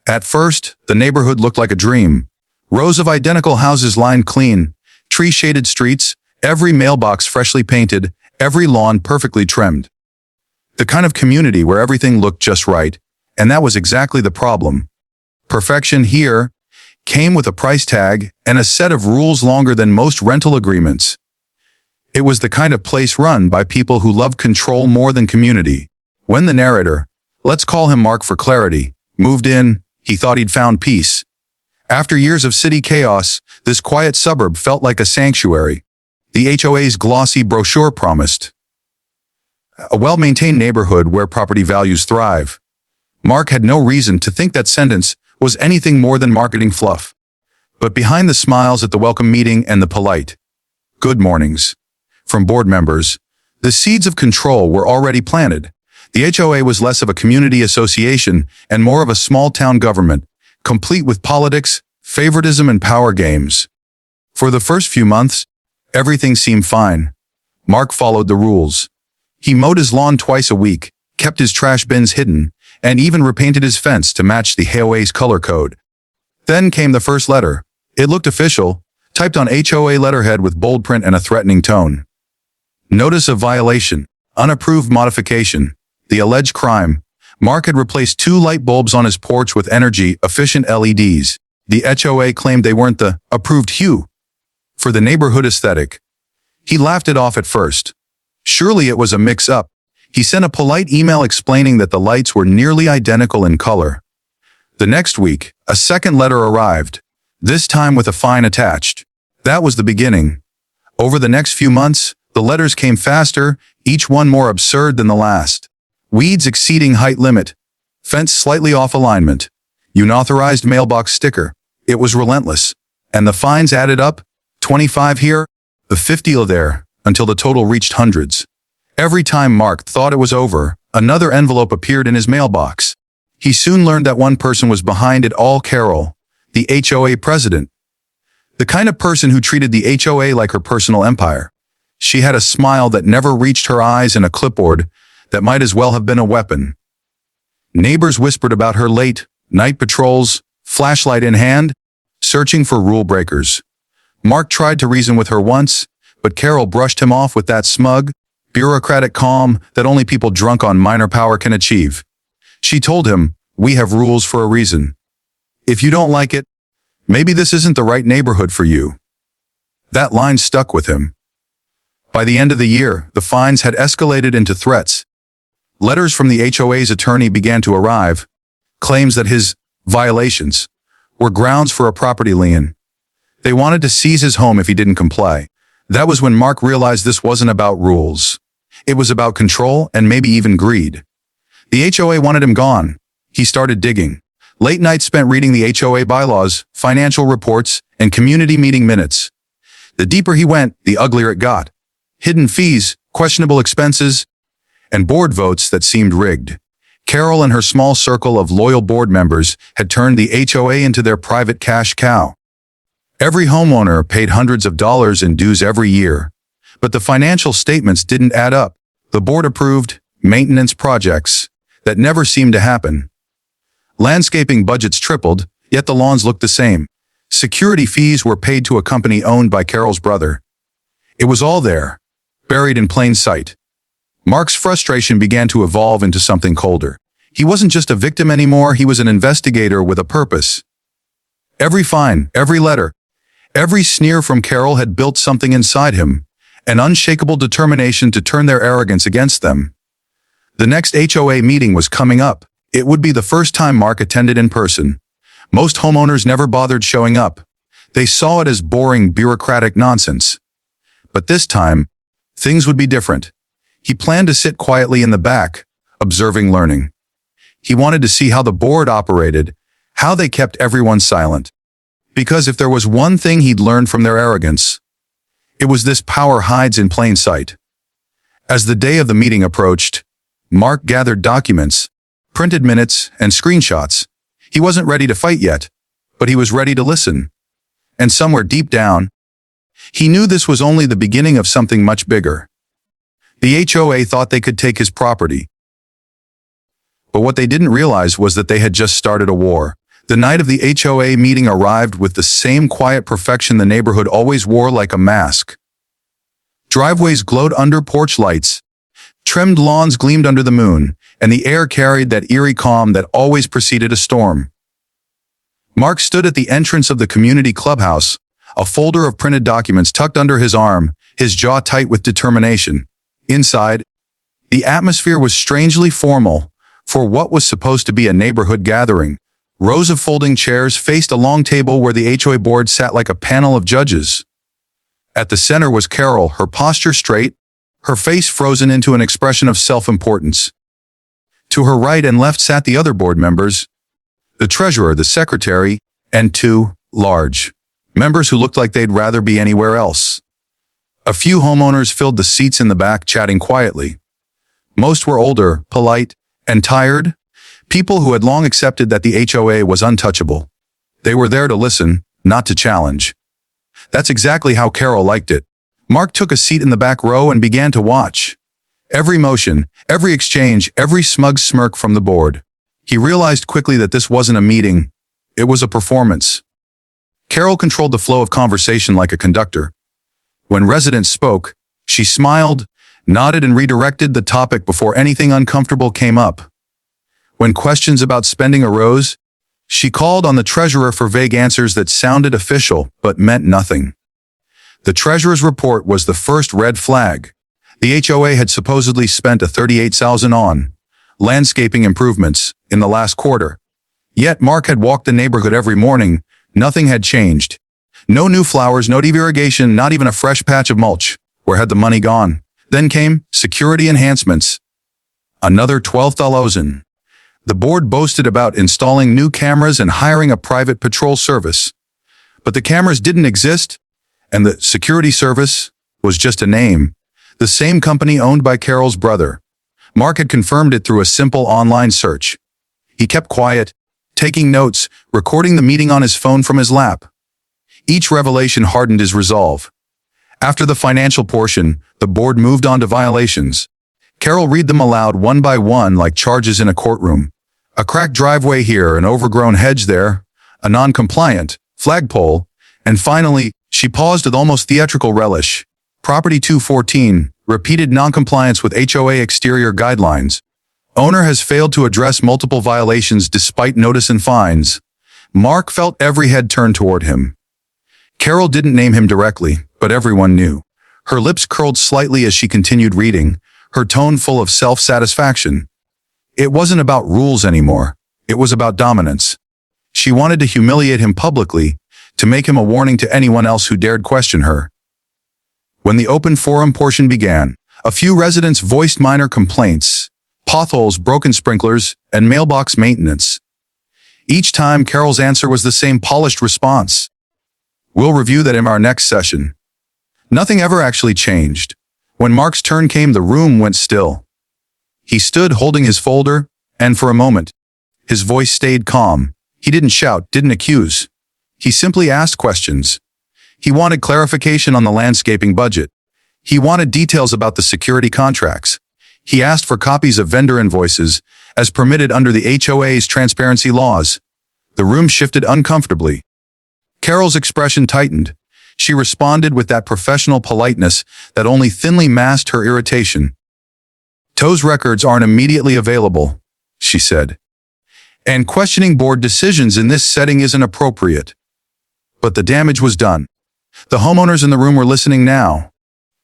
At first, the neighborhood looked like a dream. Rows of identical houses lined clean, tree-shaded streets, every mailbox freshly painted, every lawn perfectly trimmed. The kind of community where everything looked just right, and that was exactly the problem. Perfection here came with a price tag and a set of rules longer than most rental agreements. It was the kind of place run by people who loved control more than community. When the narrator, let's call him Mark for clarity, moved in, he thought he'd found peace. After years of city chaos, this quiet suburb felt like a sanctuary. The HOA's glossy brochure promised a well-maintained neighborhood where property values thrive. Mark had no reason to think that sentence was anything more than marketing fluff. But behind the smiles at the welcome meeting and the polite good mornings from board members, the seeds of control were already planted. The HOA was less of a community association and more of a small-town government, complete with politics, favoritism, and power games. For the first few months, everything seemed fine. Mark followed the rules. He mowed his lawn twice a week, kept his trash bins hidden, and even repainted his fence to match the HOA's color code. Then came the first letter. It looked official, typed on HOA letterhead with bold print and a threatening tone. Notice of violation. Unapproved modification. The alleged crime. Mark had replaced 2 light bulbs on his porch with energy-efficient LEDs. The HOA claimed they weren't the approved hue for the neighborhood aesthetic. He laughed it off at first. Surely it was a mix-up. He sent a polite email explaining that the lights were nearly identical in color. The next week, a second letter arrived, this time with a fine attached. That was the beginning. Over the next few months, the letters came faster, each one more absurd than the last. Weeds exceeding height limit. Fence slightly off alignment. Unauthorized mailbox sticker. It was relentless. And the fines added up, 25 here, the 50 there, until the total reached hundreds. Every time Mark thought it was over, another envelope appeared in his mailbox. He soon learned that one person was behind it all, Carol, the HOA president. The kind of person who treated the HOA like her personal empire. She had a smile that never reached her eyes and a clipboard that might as well have been a weapon. Neighbors whispered about her late night patrols, flashlight in hand, searching for rule breakers. Mark tried to reason with her once, but Carol brushed him off with that smug, bureaucratic calm that only people drunk on minor power can achieve. She told him, "We have rules for a reason. If you don't like it, maybe this isn't the right neighborhood for you." That line stuck with him. By the end of the year, the fines had escalated into threats. Letters from the HOA's attorney began to arrive, claims that his violations were grounds for a property lien. They wanted to seize his home if he didn't comply. That was when Mark realized this wasn't about rules. It was about control and maybe even greed. The HOA wanted him gone. He started digging. Late nights spent reading the HOA bylaws, financial reports, and community meeting minutes. The deeper he went, the uglier it got. Hidden fees, questionable expenses, and board votes that seemed rigged. Carol and her small circle of loyal board members had turned the HOA into their private cash cow. Every homeowner paid hundreds of dollars in dues every year, but the financial statements didn't add up. The board approved maintenance projects that never seemed to happen. Landscaping budgets tripled, yet the lawns looked the same. Security fees were paid to a company owned by Carol's brother. It was all there, buried in plain sight. Mark's frustration began to evolve into something colder. He wasn't just a victim anymore, he was an investigator with a purpose. Every fine, every letter, every sneer from Carol had built something inside him, an unshakable determination to turn their arrogance against them. The next HOA meeting was coming up. It would be the first time Mark attended in person. Most homeowners never bothered showing up. They saw it as boring, bureaucratic nonsense. But this time, things would be different. He planned to sit quietly in the back, observing, learning. He wanted to see how the board operated, how they kept everyone silent. Because if there was one thing he'd learned from their arrogance, it was this: power hides in plain sight. As the day of the meeting approached, Mark gathered documents, printed minutes, and screenshots. He wasn't ready to fight yet, but he was ready to listen. And somewhere deep down, he knew this was only the beginning of something much bigger. The HOA thought they could take his property. But what they didn't realize was that they had just started a war. The night of the HOA meeting arrived with the same quiet perfection the neighborhood always wore like a mask. Driveways glowed under porch lights, trimmed lawns gleamed under the moon, and the air carried that eerie calm that always preceded a storm. Mark stood at the entrance of the community clubhouse, a folder of printed documents tucked under his arm, his jaw tight with determination. Inside, the atmosphere was strangely formal for what was supposed to be a neighborhood gathering. Rows of folding chairs faced a long table where the HOA board sat like a panel of judges. At the center was Carol, her posture straight, her face frozen into an expression of self-importance. To her right and left sat the other board members, the treasurer, the secretary, and two large members who looked like they'd rather be anywhere else. A few homeowners filled the seats in the back, chatting quietly. Most were older, polite, and tired, people who had long accepted that the HOA was untouchable. They were there to listen, not to challenge. That's exactly how Carol liked it. Mark took a seat in the back row and began to watch. Every motion, every exchange, every smug smirk from the board. He realized quickly that this wasn't a meeting, it was a performance. Carol controlled the flow of conversation like a conductor. When residents spoke, she smiled, nodded, and redirected the topic before anything uncomfortable came up. When questions about spending arose, she called on the treasurer for vague answers that sounded official but meant nothing. The treasurer's report was the first red flag. The HOA had supposedly spent $38,000 on landscaping improvements in the last quarter. Yet Mark had walked the neighborhood every morning. Nothing had changed. No new flowers, no deep irrigation, not even a fresh patch of mulch. Where had the money gone? Then came security enhancements. Another $12,000. The board boasted about installing new cameras and hiring a private patrol service. But the cameras didn't exist, and the security service was just a name. The same company owned by Carol's brother. Mark had confirmed it through a simple online search. He kept quiet, taking notes, recording the meeting on his phone from his lap. Each revelation hardened his resolve. After the financial portion, the board moved on to violations. Carol read them aloud one by one like charges in a courtroom. A cracked driveway here, an overgrown hedge there, a non-compliant flagpole, and finally, she paused with almost theatrical relish. Property 214, repeated non-compliance with HOA exterior guidelines. Owner has failed to address multiple violations despite notice and fines. Mark felt every head turn toward him. Carol didn't name him directly, but everyone knew. Her lips curled slightly as she continued reading, her tone full of self-satisfaction. It wasn't about rules anymore. It was about dominance. She wanted to humiliate him publicly, to make him a warning to anyone else who dared question her. When the open forum portion began, a few residents voiced minor complaints, potholes, broken sprinklers, and mailbox maintenance. Each time, Carol's answer was the same polished response. We'll review that in our next session. Nothing ever actually changed. When Mark's turn came, the room went still. He stood holding his folder, and for a moment, his voice stayed calm. He didn't shout, didn't accuse. He simply asked questions. He wanted clarification on the landscaping budget. He wanted details about the security contracts. He asked for copies of vendor invoices, as permitted under the HOA's transparency laws. The room shifted uncomfortably. Carol's expression tightened. She responded with that professional politeness that only thinly masked her irritation. Toe's records aren't immediately available, she said. And questioning board decisions in this setting isn't appropriate. But the damage was done. The homeowners in the room were listening now.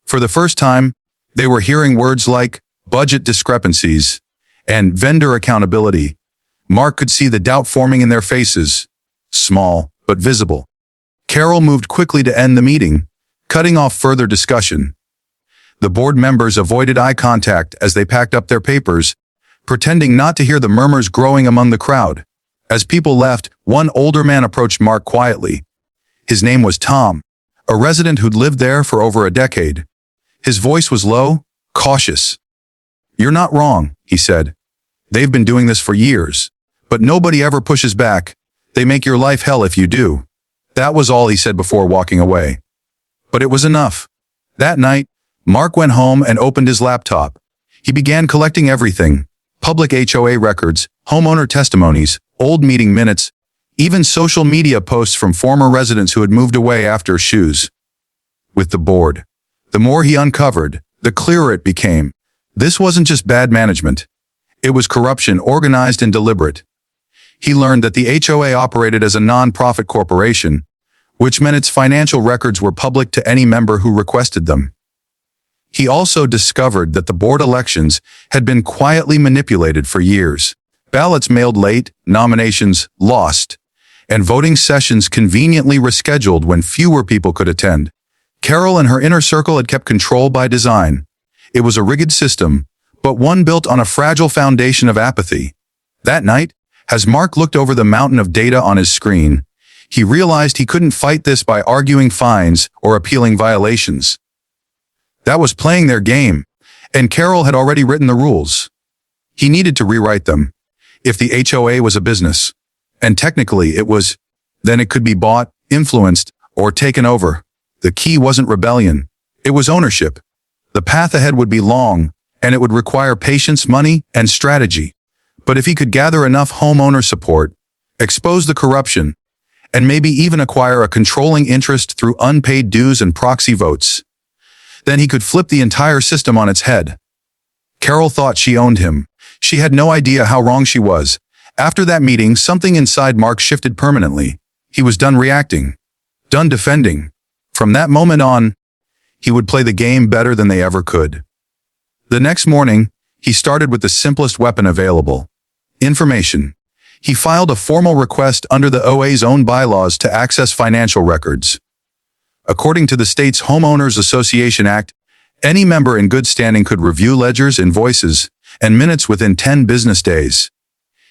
For the first time, they were hearing words like budget discrepancies and vendor accountability. Mark could see the doubt forming in their faces, small but visible. Carol moved quickly to end the meeting, cutting off further discussion. The board members avoided eye contact as they packed up their papers, pretending not to hear the murmurs growing among the crowd. As people left, one older man approached Mark quietly. His name was Tom, a resident who'd lived there for over a decade. His voice was low, cautious. You're not wrong, he said. They've been doing this for years. But nobody ever pushes back. They make your life hell if you do. That was all he said before walking away. But it was enough. That night, Mark went home and opened his laptop. He began collecting everything: public HOA records, homeowner testimonies, old meeting minutes, even social media posts from former residents who had moved away after shoes. With the board, the more he uncovered, the clearer it became. This wasn't just bad management. It was corruption organized and deliberate. He learned that the HOA operated as a non-profit corporation, which meant its financial records were public to any member who requested them. He also discovered that the board elections had been quietly manipulated for years. Ballots mailed late, nominations lost, and voting sessions conveniently rescheduled when fewer people could attend. Carol and her inner circle had kept control by design. It was a rigged system, but one built on a fragile foundation of apathy. That night, as Mark looked over the mountain of data on his screen, he realized he couldn't fight this by arguing fines or appealing violations. That was playing their game, and Carol had already written the rules. He needed to rewrite them. If the HOA was a business, and technically it was, then it could be bought, influenced, or taken over. The key wasn't rebellion. It was ownership. The path ahead would be long, and it would require patience, money, and strategy. But if he could gather enough homeowner support, expose the corruption, and maybe even acquire a controlling interest through unpaid dues and proxy votes, then he could flip the entire system on its head. Carol thought she owned him. She had no idea how wrong she was. After that meeting, something inside Mark shifted permanently. He was done reacting, done defending. From that moment on, he would play the game better than they ever could. The next morning, he started with the simplest weapon available: information. He filed a formal request under the OA's own bylaws to access financial records. According to the state's Homeowners Association Act, any member in good standing could review ledgers, invoices, and minutes within 10 business days.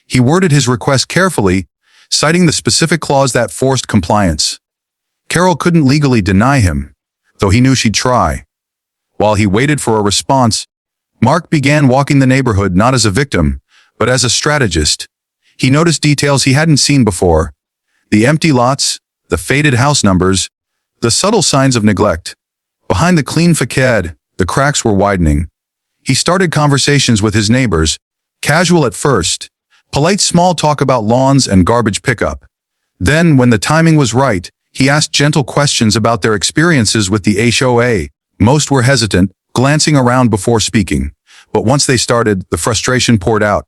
He worded his request carefully, citing the specific clause that forced compliance. Carol couldn't legally deny him, though he knew she'd try. While he waited for a response, Mark began walking the neighborhood not as a victim, but as a strategist. He noticed details he hadn't seen before: the empty lots, the faded house numbers, the subtle signs of neglect. Behind the clean facade, the cracks were widening. He started conversations with his neighbors, casual at first, polite small talk about lawns and garbage pickup. Then, when the timing was right, he asked gentle questions about their experiences with the HOA. Most were hesitant, glancing around before speaking. But once they started, the frustration poured out.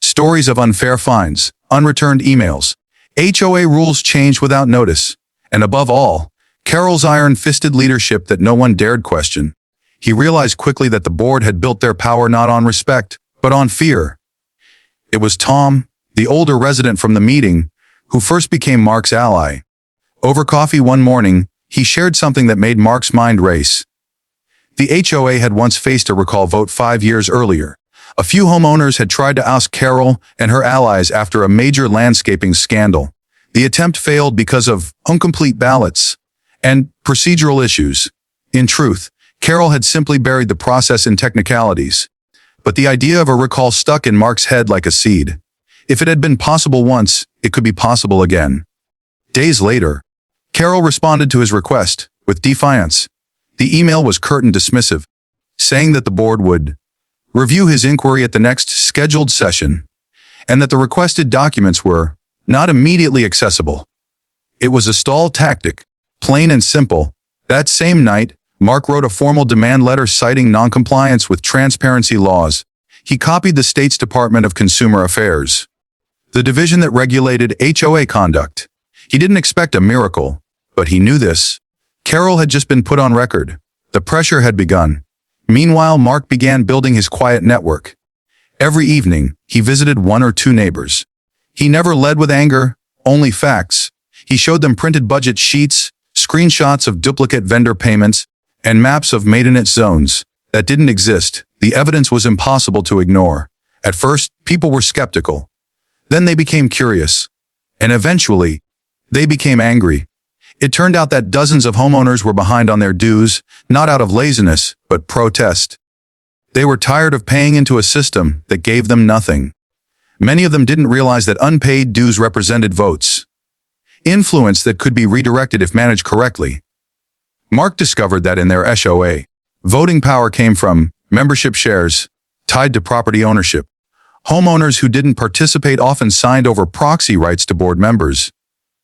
Stories of unfair fines, unreturned emails, HOA rules changed without notice, and above all, Carol's iron-fisted leadership that no one dared question. He realized quickly that the board had built their power not on respect, but on fear. It was Tom, the older resident from the meeting, who first became Mark's ally. Over coffee one morning, he shared something that made Mark's mind race. The HOA had once faced a recall vote 5 years earlier. A few homeowners had tried to oust Carol and her allies after a major landscaping scandal. The attempt failed because of incomplete ballots and procedural issues. In truth, Carol had simply buried the process in technicalities. But the idea of a recall stuck in Mark's head like a seed. If it had been possible once, it could be possible again. Days later, Carol responded to his request with defiance. The email was curt and dismissive, saying that the board would review his inquiry at the next scheduled session, and that the requested documents were not immediately accessible. It was a stall tactic, plain and simple. That same night, Mark wrote a formal demand letter citing noncompliance with transparency laws. He copied the state's Department of Consumer Affairs, the division that regulated HOA conduct. He didn't expect a miracle, but he knew this. Carol had just been put on record. The pressure had begun. Meanwhile, Mark began building his quiet network. Every evening, he visited 1 or 2 neighbors. He never led with anger, only facts. He showed them printed budget sheets, screenshots of duplicate vendor payments, and maps of maintenance zones that didn't exist. The evidence was impossible to ignore. At first, people were skeptical. Then they became curious. And eventually, they became angry. It turned out that dozens of homeowners were behind on their dues, not out of laziness, but protest. They were tired of paying into a system that gave them nothing. Many of them didn't realize that unpaid dues represented votes, influence that could be redirected if managed correctly. Mark discovered that in their HOA, voting power came from membership shares tied to property ownership. Homeowners who didn't participate often signed over proxy rights to board members,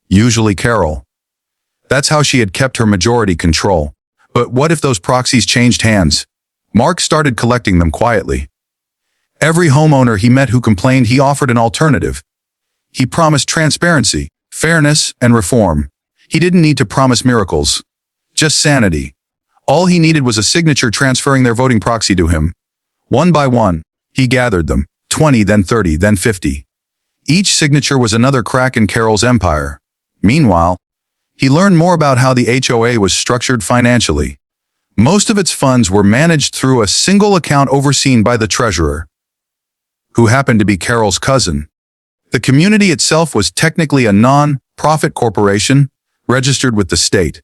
usually Carol. That's how she had kept her majority control. But what if those proxies changed hands? Mark started collecting them quietly. Every homeowner he met who complained, he offered an alternative. He promised transparency, fairness, and reform. He didn't need to promise miracles, just sanity. All he needed was a signature transferring their voting proxy to him. One by one, he gathered them, 20, then 30, then 50. Each signature was another crack in Carol's empire. Meanwhile, he learned more about how the HOA was structured financially. Most of its funds were managed through a single account overseen by the treasurer, who happened to be Carol's cousin. The community itself was technically a non-profit corporation, registered with the state.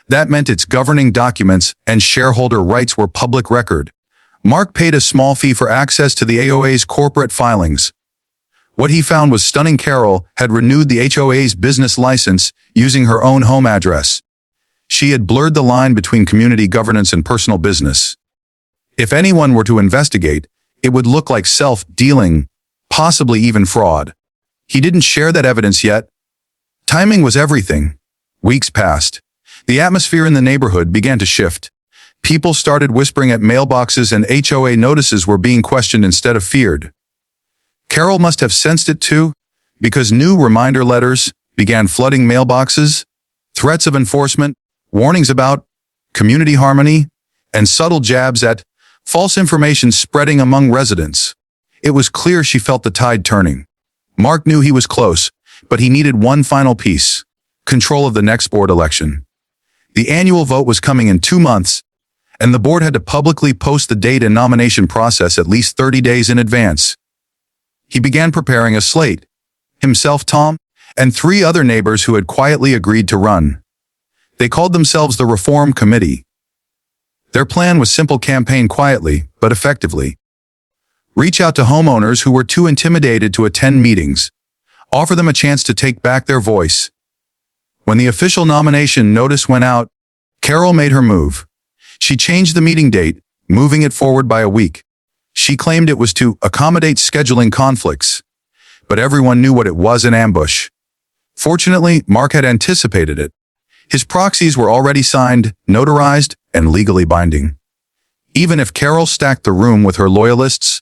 That meant its governing documents and shareholder rights were public record. Mark paid a small fee for access to the HOA's corporate filings. What he found was stunning. Carol had renewed the HOA's business license using her own home address. She had blurred the line between community governance and personal business. If anyone were to investigate, it would look like self-dealing, possibly even fraud. He didn't share that evidence yet. Timing was everything. Weeks passed. The atmosphere in the neighborhood began to shift. People started whispering at mailboxes, and HOA notices were being questioned instead of feared. Carol must have sensed it too, because new reminder letters began flooding mailboxes, threats of enforcement, warnings about community harmony, and subtle jabs at false information spreading among residents. It was clear she felt the tide turning. Mark knew he was close, but he needed one final piece: control of the next board election. The annual vote was coming in 2 months, and the board had to publicly post the date and nomination process at least 30 days in advance. He began preparing a slate. Himself, Tom, and 3 other neighbors who had quietly agreed to run. They called themselves the Reform Committee. Their plan was simple: campaign quietly, but effectively. Reach out to homeowners who were too intimidated to attend meetings. Offer them a chance to take back their voice. When the official nomination notice went out, Carol made her move. She changed the meeting date, moving it forward by a week. She claimed it was to accommodate scheduling conflicts, but everyone knew what it was: an ambush. Fortunately, Mark had anticipated it. His proxies were already signed, notarized, and legally binding. Even if Carol stacked the room with her loyalists,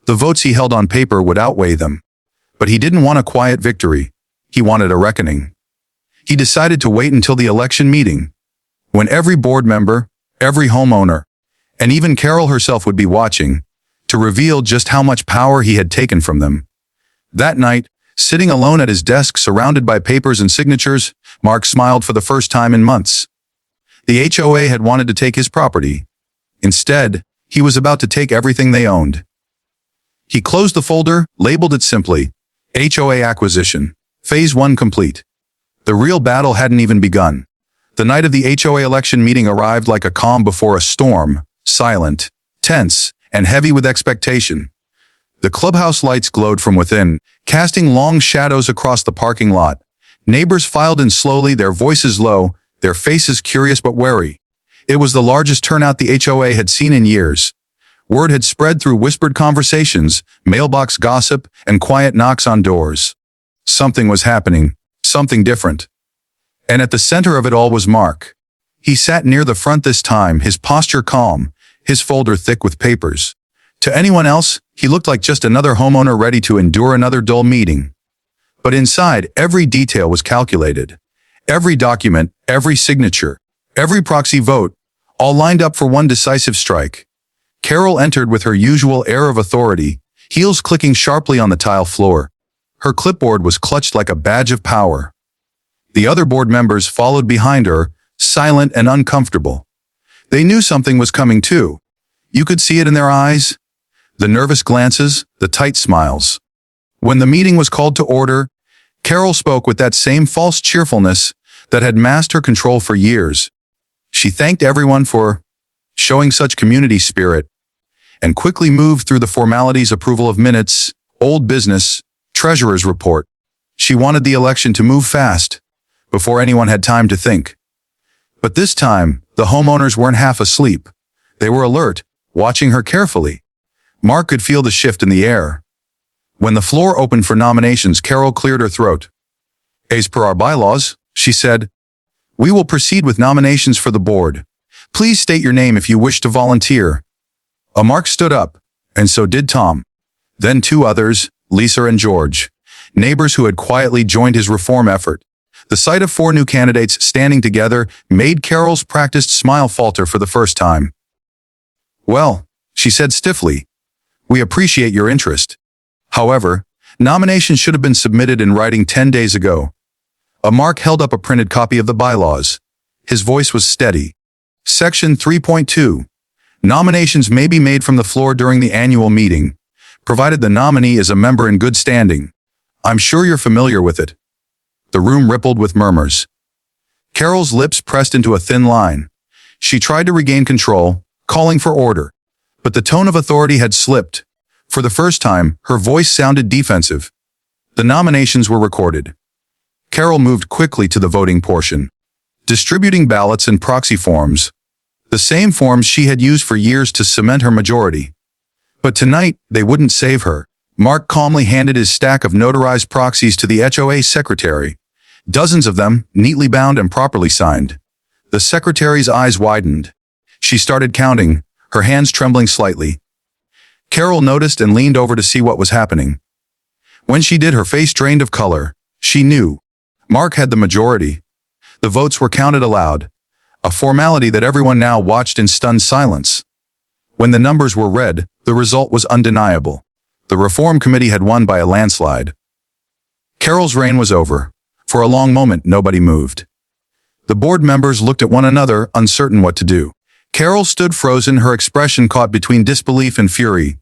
the votes he held on paper would outweigh them. But he didn't want a quiet victory. He wanted a reckoning. He decided to wait until the election meeting, when every board member, every homeowner, and even Carol herself would be watching, to reveal just how much power he had taken from them. That night, sitting alone at his desk surrounded by papers and signatures, Mark smiled for the first time in months. The HOA had wanted to take his property. Instead, he was about to take everything they owned. He closed the folder, labeled it simply, HOA Acquisition, Phase 1 complete. The real battle hadn't even begun. The night of the HOA election meeting arrived like a calm before a storm, silent, tense, and heavy with expectation. The clubhouse lights glowed from within, casting long shadows across the parking lot. Neighbors filed in slowly, their voices low, their faces curious but wary. It was the largest turnout the HOA had seen in years. Word had spread through whispered conversations, mailbox gossip, and quiet knocks on doors. Something was happening, something different. And at the center of it all was Mark. He sat near the front this time, his posture calm, his folder thick with papers. To anyone else, he looked like just another homeowner ready to endure another dull meeting. But inside, every detail was calculated. Every document, every signature, every proxy vote, all lined up for one decisive strike. Carol entered with her usual air of authority, heels clicking sharply on the tile floor. Her clipboard was clutched like a badge of power. The other board members followed behind her, silent and uncomfortable. They knew something was coming too. You could see it in their eyes. The nervous glances, the tight smiles. When the meeting was called to order, Carol spoke with that same false cheerfulness that had masked her control for years. She thanked everyone for showing such community spirit, and quickly moved through the formalities: approval of minutes, old business, treasurer's report. She wanted the election to move fast, before anyone had time to think. But this time, the homeowners weren't half asleep. They were alert, watching her carefully. Mark could feel the shift in the air. When the floor opened for nominations, Carol cleared her throat. As per our bylaws, she said, we will proceed with nominations for the board. Please state your name if you wish to volunteer. Mark stood up, and so did Tom. Then two others, Lisa and George, neighbors who had quietly joined his reform effort. The sight of four new candidates standing together made Carol's practiced smile falter for the first time. Well, she said stiffly, we appreciate your interest. However, nominations should have been submitted in writing 10 days ago. Mark held up a printed copy of the bylaws. His voice was steady. Section 3.2. Nominations may be made from the floor during the annual meeting, provided the nominee is a member in good standing. I'm sure you're familiar with it. The room rippled with murmurs. Carol's lips pressed into a thin line. She tried to regain control, calling for order. But the tone of authority had slipped. For the first time, her voice sounded defensive. The nominations were recorded. Carol moved quickly to the voting portion, distributing ballots and proxy forms, the same forms she had used for years to cement her majority. But tonight, they wouldn't save her. Mark calmly handed his stack of notarized proxies to the HOA secretary. Dozens of them, neatly bound and properly signed. The secretary's eyes widened. She started counting, her hands trembling slightly. Carol noticed and leaned over to see what was happening. When she did, her face drained of color. She knew. Mark had the majority. The votes were counted aloud, a formality that everyone now watched in stunned silence. When the numbers were read, the result was undeniable. The Reform Committee had won by a landslide. Carol's reign was over. For a long moment, nobody moved. The board members looked at one another, uncertain what to do. Carol stood frozen, her expression caught between disbelief and fury.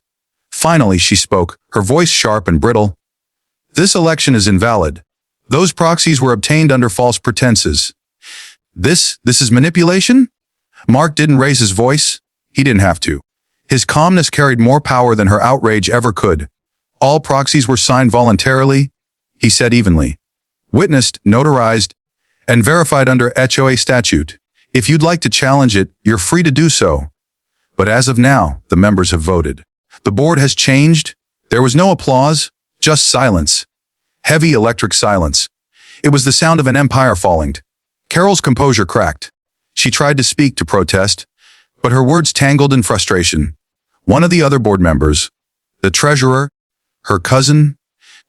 Finally, she spoke, her voice sharp and brittle. This election is invalid. Those proxies were obtained under false pretenses. This is manipulation? Mark didn't raise his voice. He didn't have to. His calmness carried more power than her outrage ever could. All proxies were signed voluntarily, he said evenly. Witnessed, notarized, and verified under HOA statute. If you'd like to challenge it, you're free to do so. But as of now, the members have voted. The board has changed. There was no applause, just silence. Heavy electric silence. It was the sound of an empire falling. Carol's composure cracked. She tried to speak, to protest, but her words tangled in frustration. One of the other board members, the treasurer, her cousin,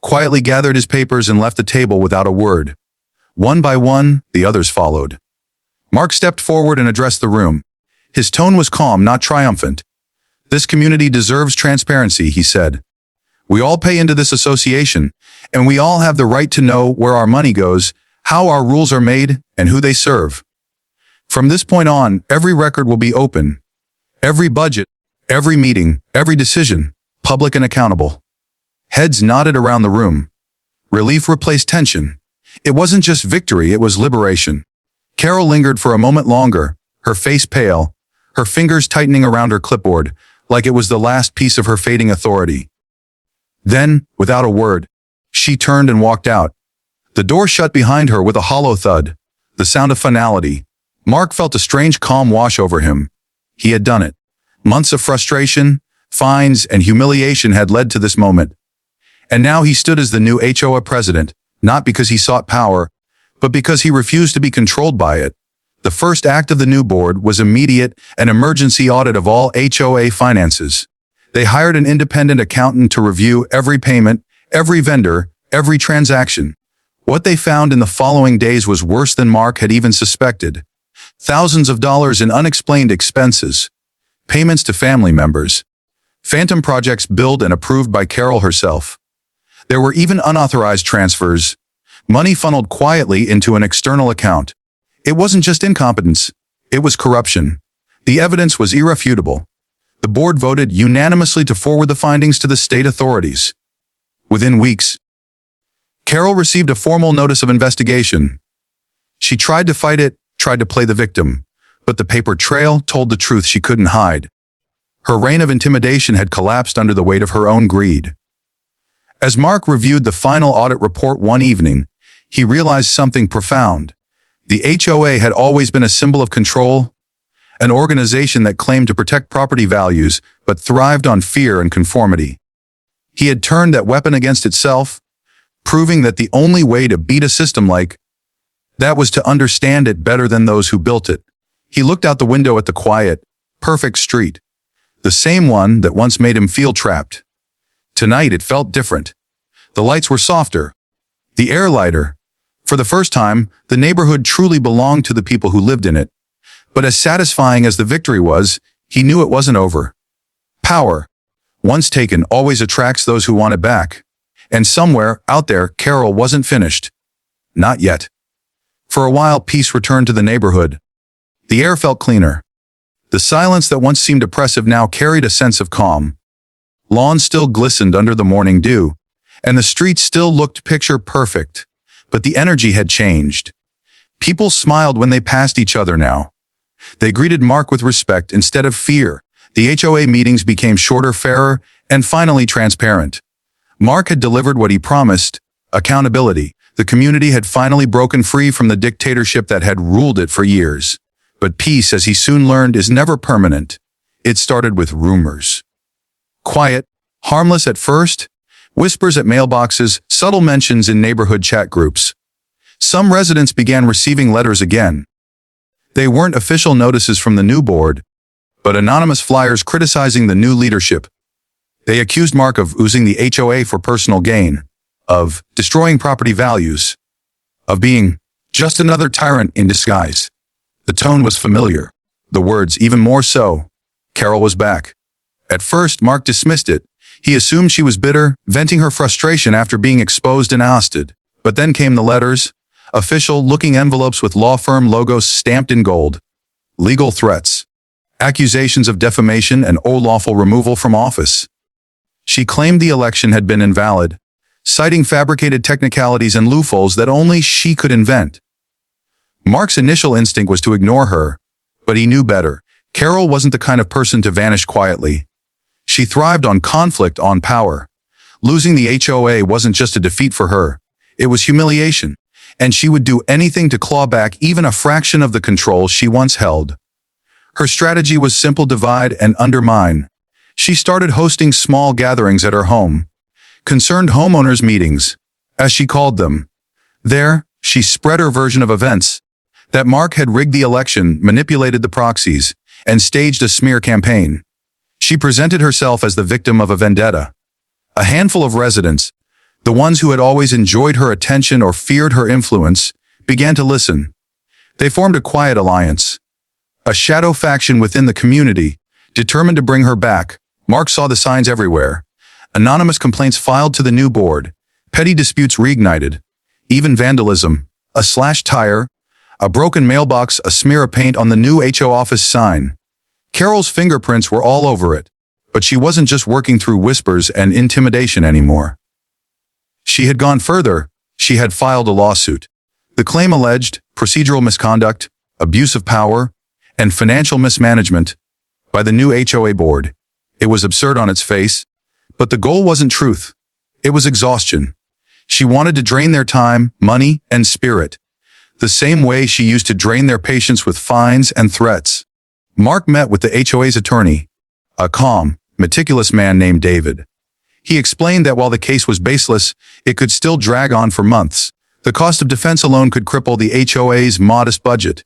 quietly gathered his papers and left the table without a word. One by one, the others followed. Mark stepped forward and addressed the room. His tone was calm, not triumphant. This community deserves transparency, he said. We all pay into this association, and we all have the right to know where our money goes, how our rules are made, and who they serve. From this point on, every record will be open. Every budget, every meeting, every decision, public and accountable. Heads nodded around the room. Relief replaced tension. It wasn't just victory, it was liberation. Carol lingered for a moment longer, her face pale, her fingers tightening around her clipboard, like it was the last piece of her fading authority. Then, without a word, she turned and walked out. The door shut behind her with a hollow thud, the sound of finality. Mark felt a strange calm wash over him. He had done it. Months of frustration, fines, and humiliation had led to this moment. And now he stood as the new HOA president, not because he sought power, but because he refused to be controlled by it. The first act of the new board was immediate, an emergency audit of all HOA finances. They hired an independent accountant to review every payment, every vendor, every transaction. What they found in the following days was worse than Mark had even suspected. Thousands of dollars in unexplained expenses. Payments to family members. Phantom projects billed and approved by Carol herself. There were even unauthorized transfers. Money funneled quietly into an external account. It wasn't just incompetence. It was corruption. The evidence was irrefutable. The board voted unanimously to forward the findings to the state authorities. Within weeks, Carol received a formal notice of investigation. She tried to fight it, tried to play the victim, but the paper trail told the truth she couldn't hide. Her reign of intimidation had collapsed under the weight of her own greed. As Mark reviewed the final audit report one evening, he realized something profound. The HOA had always been a symbol of control, an organization that claimed to protect property values but thrived on fear and conformity. He had turned that weapon against itself, proving that the only way to beat a system like that was to understand it better than those who built it. He looked out the window at the quiet, perfect street, the same one that once made him feel trapped. Tonight it felt different. The lights were softer, the air lighter. For the first time, the neighborhood truly belonged to the people who lived in it. But as satisfying as the victory was, he knew it wasn't over. Power, once taken, always attracts those who want it back. And somewhere out there, Carol wasn't finished. Not yet. For a while, peace returned to the neighborhood. The air felt cleaner. The silence that once seemed oppressive now carried a sense of calm. Lawns still glistened under the morning dew, and the streets still looked picture perfect. But the energy had changed. People smiled when they passed each other now. They greeted Mark with respect instead of fear. The HOA meetings became shorter, fairer, and finally transparent. Mark had delivered what he promised: accountability. The community had finally broken free from the dictatorship that had ruled it for years. But peace, as he soon learned, is never permanent. It started with rumors. Quiet, harmless at first, whispers at mailboxes, subtle mentions in neighborhood chat groups. Some residents began receiving letters again. They weren't official notices from the new board, but anonymous flyers criticizing the new leadership. They accused Mark of using the HOA for personal gain, of destroying property values, of being just another tyrant in disguise. The tone was familiar, the words even more so. Carol was back. At first, Mark dismissed it. He assumed she was bitter, venting her frustration after being exposed and ousted. But then came the letters, official-looking envelopes with law firm logos stamped in gold. Legal threats, accusations of defamation and unlawful removal from office. She claimed the election had been invalid, citing fabricated technicalities and loopholes that only she could invent. Mark's initial instinct was to ignore her, but he knew better. Carol wasn't the kind of person to vanish quietly. She thrived on conflict, on power. Losing the HOA wasn't just a defeat for her. It was humiliation, and she would do anything to claw back even a fraction of the control she once held. Her strategy was simple: divide and undermine. She started hosting small gatherings at her home, concerned homeowners meetings, as she called them. There, she spread her version of events, that Mark had rigged the election, manipulated the proxies, and staged a smear campaign. She presented herself as the victim of a vendetta. A handful of residents, the ones who had always enjoyed her attention or feared her influence, began to listen. They formed a quiet alliance, a shadow faction within the community, determined to bring her back. Mark saw the signs everywhere. Anonymous complaints filed to the new board, petty disputes reignited, even vandalism, a slashed tire, a broken mailbox, a smear of paint on the new HO office sign. Carol's fingerprints were all over it, but she wasn't just working through whispers and intimidation anymore. She had gone further. She had filed a lawsuit. The claim alleged procedural misconduct, abuse of power, and financial mismanagement by the new HOA board. It was absurd on its face, but the goal wasn't truth. It was exhaustion. She wanted to drain their time, money, and spirit, the same way she used to drain their patience with fines and threats. Mark met with the HOA's attorney, a calm, meticulous man named David. He explained that while the case was baseless, it could still drag on for months. The cost of defense alone could cripple the HOA's modest budget.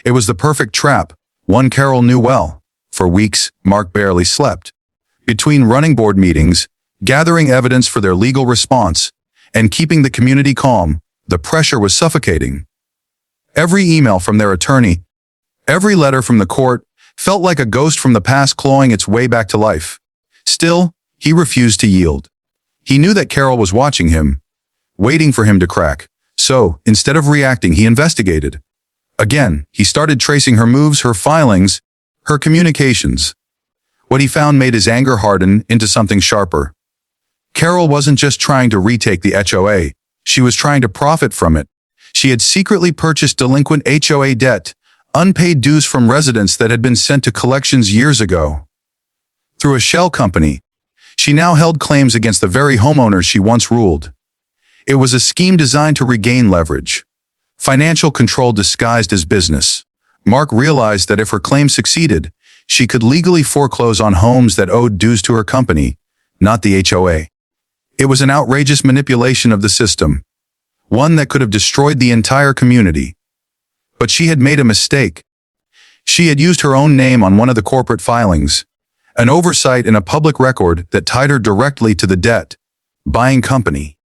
It was the perfect trap, one Carol knew well. For weeks, Mark barely slept. Between running board meetings, gathering evidence for their legal response, and keeping the community calm, the pressure was suffocating. Every email from their attorney, every letter from the court, felt like a ghost from the past clawing its way back to life. Still, he refused to yield. He knew that Carol was watching him, waiting for him to crack. So, instead of reacting, he investigated. Again, he started tracing her moves, her filings, her communications. What he found made his anger harden into something sharper. Carol wasn't just trying to retake the HOA. She was trying to profit from it. She had secretly purchased delinquent HOA debt, unpaid dues from residents that had been sent to collections years ago. Through a shell company, she now held claims against the very homeowners she once ruled. It was a scheme designed to regain leverage. Financial control disguised as business. Mark realized that if her claim succeeded, she could legally foreclose on homes that owed dues to her company, not the HOA. It was an outrageous manipulation of the system, one that could have destroyed the entire community. But she had made a mistake. She had used her own name on one of the corporate filings, an oversight in a public record that tied her directly to the debt-buying company.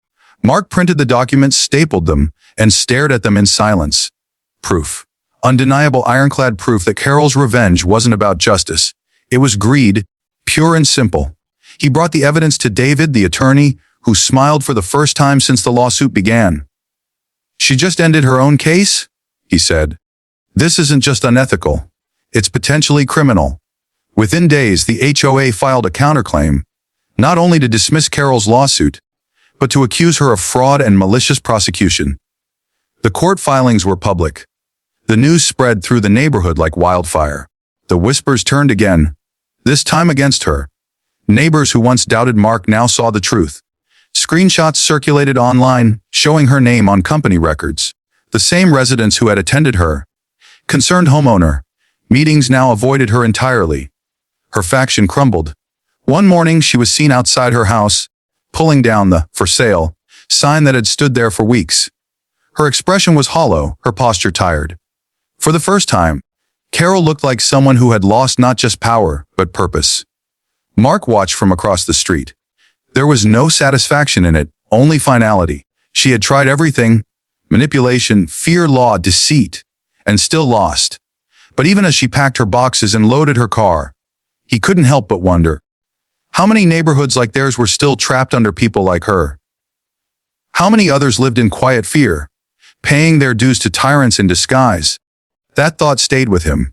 Mark printed the documents, stapled them, and stared at them in silence. Proof. Undeniable ironclad proof that Carol's revenge wasn't about justice. It was greed, pure and simple. He brought the evidence to David, the attorney, who smiled for the first time since the lawsuit began. "She just ended her own case?" he said. "This isn't just unethical. It's potentially criminal." Within days, the HOA filed a counterclaim, not only to dismiss Carol's lawsuit, but to accuse her of fraud and malicious prosecution. The court filings were public. The news spread through the neighborhood like wildfire. The whispers turned again, this time against her. Neighbors who once doubted Mark now saw the truth. Screenshots circulated online, showing her name on company records. The same residents who had attended her concerned homeowner meetings now avoided her entirely. Her faction crumbled. One morning she was seen outside her house, pulling down the "for sale" sign that had stood there for weeks. Her expression was hollow, her posture tired. For the first time, Carol looked like someone who had lost not just power, but purpose. Mark watched from across the street. There was no satisfaction in it, only finality. She had tried everything: manipulation, fear, law, deceit, and still lost. But even as she packed her boxes and loaded her car, he couldn't help but wonder, how many neighborhoods like theirs were still trapped under people like her? How many others lived in quiet fear, paying their dues to tyrants in disguise? That thought stayed with him.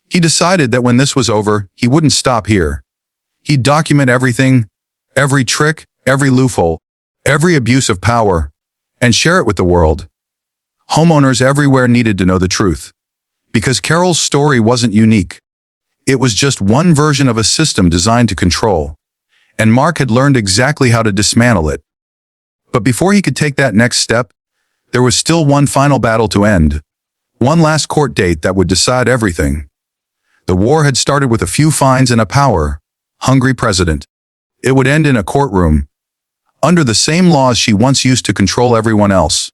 He decided that when this was over, he wouldn't stop here. He'd document everything, every trick, every loophole, every abuse of power, and share it with the world. Homeowners everywhere needed to know the truth, because Carol's story wasn't unique. It was just one version of a system designed to control, and Mark had learned exactly how to dismantle it. But before he could take that next step, there was still one final battle to end, one last court date that would decide everything. The war had started with a few fines and a power-hungry president. It would end in a courtroom, under the same laws she once used to control everyone else.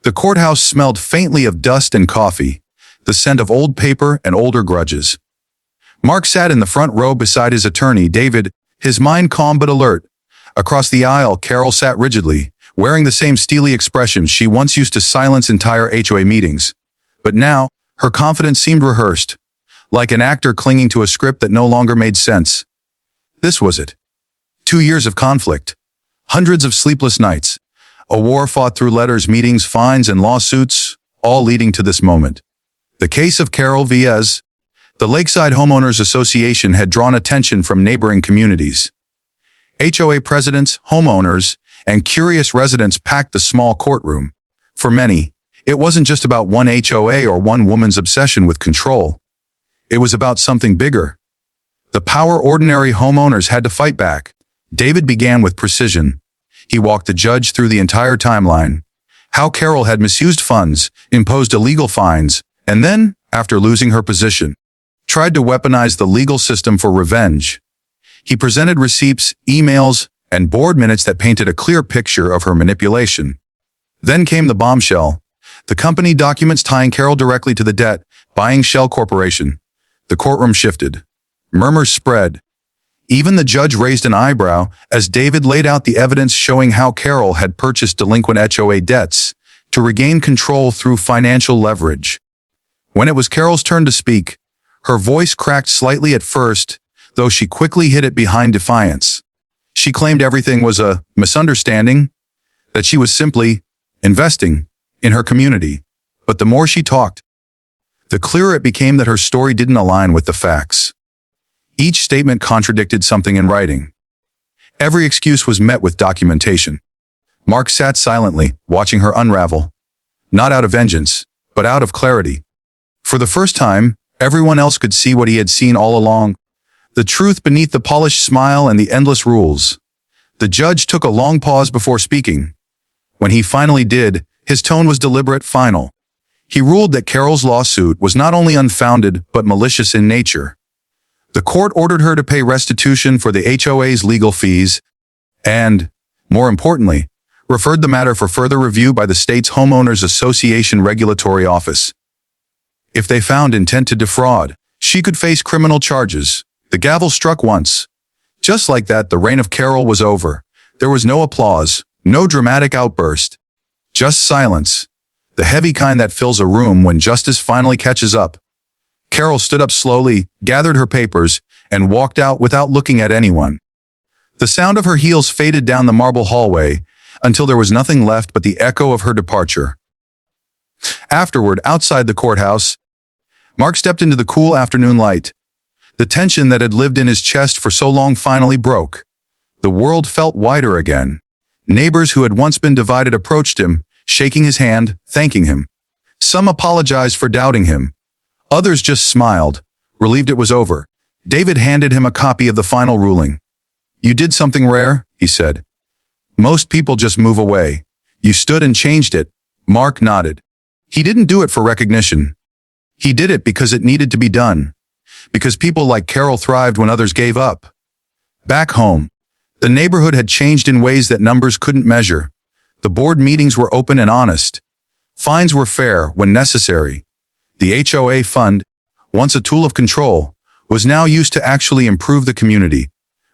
The courthouse smelled faintly of dust and coffee, the scent of old paper and older grudges. Mark sat in the front row beside his attorney, David, his mind calm but alert. Across the aisle, Carol sat rigidly, wearing the same steely expression she once used to silence entire HOA meetings. But now, her confidence seemed rehearsed, like an actor clinging to a script that no longer made sense. This was it. 2 years of conflict, hundreds of sleepless nights, a war fought through letters, meetings, fines, and lawsuits, all leading to this moment. The case of Carol Viez. The Lakeside Homeowners Association had drawn attention from neighboring communities. HOA presidents, homeowners, and curious residents packed the small courtroom. For many, it wasn't just about one HOA or one woman's obsession with control. It was about something bigger. The power ordinary homeowners had to fight back. David began with precision. He walked the judge through the entire timeline. How Carol had misused funds, imposed illegal fines, and then, after losing her position, tried to weaponize the legal system for revenge. He presented receipts, emails, and board minutes that painted a clear picture of her manipulation. Then came the bombshell, the company documents tying Carol directly to the debt-buying shell corporation. The courtroom shifted. Murmurs spread. Even the judge raised an eyebrow as David laid out the evidence showing how Carol had purchased delinquent HOA debts to regain control through financial leverage. When it was Carol's turn to speak, her voice cracked slightly at first, though she quickly hid it behind defiance. She claimed everything was a misunderstanding, that she was simply investing in her community. But the more she talked, the clearer it became that her story didn't align with the facts. Each statement contradicted something in writing. Every excuse was met with documentation. Mark sat silently, watching her unravel, not out of vengeance, but out of clarity. For the first time, everyone else could see what he had seen all along, the truth beneath the polished smile and the endless rules. The judge took a long pause before speaking. When he finally did, his tone was deliberate, final. He ruled that Carol's lawsuit was not only unfounded but malicious in nature. The court ordered her to pay restitution for the HOA's legal fees and, More importantly, referred the matter for further review by the state's Homeowners Association Regulatory Office. If they found intent to defraud, she could face criminal charges. The gavel struck once. Just like that, the reign of Carol was over. There was no applause, no dramatic outburst. Just silence. The heavy kind that fills a room when justice finally catches up. Carol stood up slowly, gathered her papers, and walked out without looking at anyone. The sound of her heels faded down the marble hallway until there was nothing left but the echo of her departure. Afterward, outside the courthouse, Mark stepped into the cool afternoon light. The tension that had lived in his chest for so long finally broke. The world felt wider again. Neighbors who had once been divided approached him, shaking his hand, thanking him. Some apologized for doubting him. Others just smiled, relieved it was over. David handed him a copy of the final ruling. "You did something rare," he said. "Most people just move away. You stood and changed it." Mark nodded. He didn't do it for recognition. He did it because it needed to be done. Because people like Carol thrived when others gave up. Back home, the neighborhood had changed in ways that numbers couldn't measure. The board meetings were open and honest. Fines were fair when necessary. The HOA fund, once a tool of control, was now used to actually improve the community,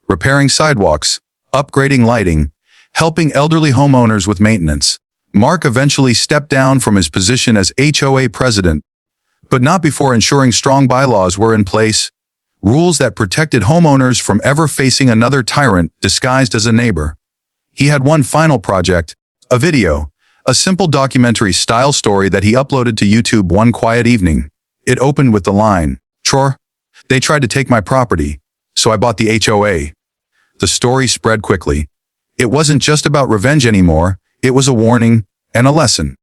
repairing sidewalks, upgrading lighting, helping elderly homeowners with maintenance. Mark eventually stepped down from his position as HOA president, but not before ensuring strong bylaws were in place, rules that protected homeowners from ever facing another tyrant disguised as a neighbor. He had one final project, a video, a simple documentary-style story that he uploaded to YouTube one quiet evening. It opened with the line, "Chor, they tried to take my property, so I bought the HOA." The story spread quickly. It wasn't just about revenge anymore, it was a warning and a lesson.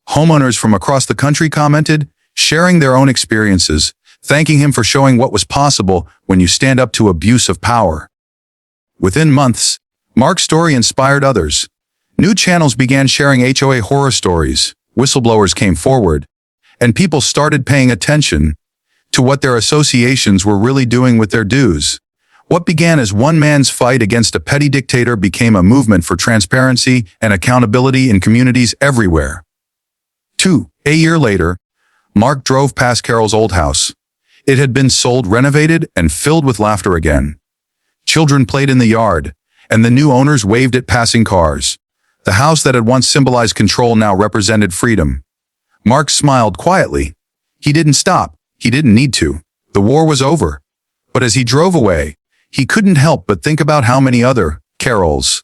Homeowners from across the country commented, sharing their own experiences, thanking him for showing what was possible when you stand up to abuse of power. Within months, Mark's story inspired others. New channels began sharing HOA horror stories, whistleblowers came forward, and people started paying attention to what their associations were really doing with their dues. What began as one man's fight against a petty dictator became a movement for transparency and accountability in communities everywhere. A year later, Mark drove past Carol's old house. It had been sold, renovated, and filled with laughter again. Children played in the yard, and the new owners waved at passing cars. The house that had once symbolized control now represented freedom. Mark smiled quietly. He didn't stop. He didn't need to. The war was over. But as he drove away, he couldn't help but think about how many other Carols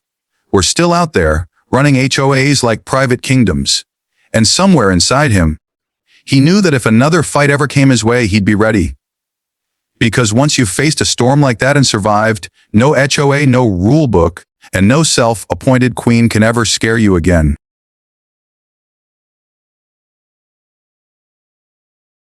were still out there, running HOAs like private kingdoms. And somewhere inside him, he knew that if another fight ever came his way, he'd be ready. Because once you've faced a storm like that and survived, no HOA, no rule book, and no self-appointed queen can ever scare you again.